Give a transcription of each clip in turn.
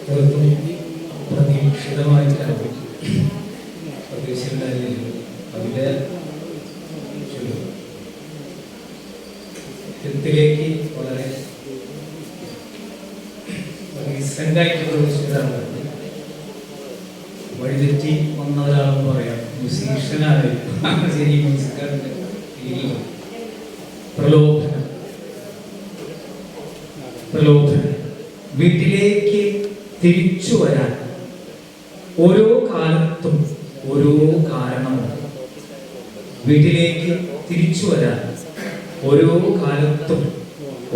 തീർത്തും പ്രതീക്ഷിതമായിട്ടാണ് പ്രതീക്ഷിച്ചിട്ടുണ്ടായിരുന്നില്ല. അതിലെ ത്തിലേക്ക് വളരെ റീസെൻ്റായിട്ട് പ്രവേശിച്ചതാണ്. വഴിതെറ്റി വന്ന ഒരാളെന്ന് പറയാം, മ്യൂസീഷ്യനാണ്. ശരി, മ്യൂസിക്കാരുടെ കീഴിൽ പ്രലോഭനം. വീട്ടിലേക്ക് തിരിച്ചു വരാൻ ഓരോ കാലത്തും ഓരോ കാരണമുണ്ട്. വീട്ടിലേക്ക് തിരിച്ചു വരാൻ ഓരോ കാലത്തും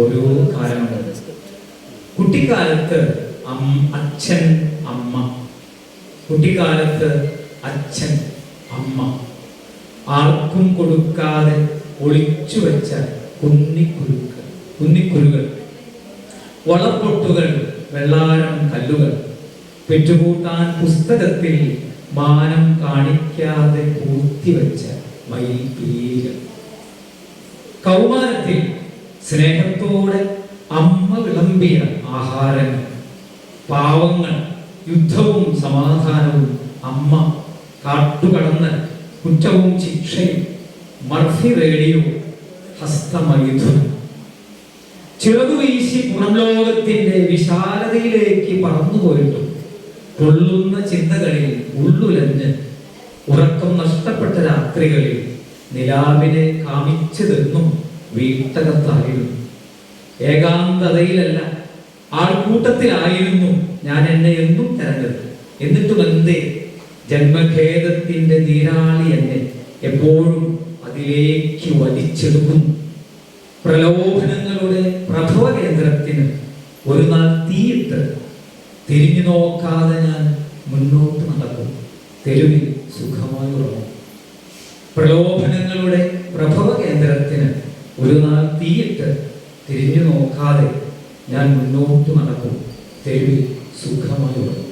ഓരോ കാരണമുണ്ട്. കുട്ടിക്കാലത്ത് അച്ഛൻ അമ്മ, കുട്ടിക്കാലത്ത് അച്ഛൻ അമ്മ ആർക്കും കൊടുക്കാതെ ഒളിച്ചു വെച്ച കുന്നിക്കുരുകൾ, വളപ്പൊട്ടുകൾ, വെള്ളാരം കല്ലുകൾ, പെറ്റുകൂട്ടാൻ പുസ്തകത്തിൽ മാനം കാണിക്കാതെ പൂർത്തിവെച്ച മയിൽപീലികൾ. കൗമാരത്തിൽ സ്നേഹത്തോടെ അമ്മ വിളമ്പിയ ആഹാരങ്ങൾ, പാവങ്ങൾ, യുദ്ധവും സമാധാനവും, അമ്മ കാട്ടുകടന്ന് കുറ്റവും ശിക്ഷയും, മർഫി റേഡിയോ, ഹസ്തമൈഥുനം. ചിറകുവീശി പുറം ലോകത്തിന്റെ വിശാലതയിലേക്ക് പറന്നുപോയിട്ടും പൊള്ളുന്ന ചിന്തകളിൽ ഉള്ളുലഞ്ഞ് ഉറക്കം നഷ്ടപ്പെട്ട രാത്രികളിൽ നിലാവിനെ കാമിച്ചതെന്നും വീട്ടകത്തായിരുന്നു. ഏകാന്തതയിലല്ല, ആൾക്കൂട്ടത്തിലായിരുന്നു ഞാൻ എന്നെ എന്നും തിരഞ്ഞത്. എന്നിട്ടും എന്തേ ജന്മഖേദത്തിന്റെ നീരാളി എന്നെ എപ്പോഴും അതിലേക്ക് വലിച്ചെടുക്കുന്നു. പ്രലോഭനങ്ങളുടെ പ്രഭവ കേന്ദ്രത്തിന് ഒരു നാൾ തീയിട്ട് തിരിഞ്ഞു നോക്കാതെ ഞാൻ മുന്നോട്ട് നടക്കും. തെരുവിൽ സുഖമായി ഉറങ്ങും. പ്രലോഭനങ്ങളുടെ പ്രഭവ കേന്ദ്രത്തിന് ഒരു നാൾ തീയിട്ട് തിരിഞ്ഞു നോക്കാതെ ഞാൻ മുന്നോട്ട് നടക്കും. തെരുവിൽ സുഖമായി ഉറങ്ങും.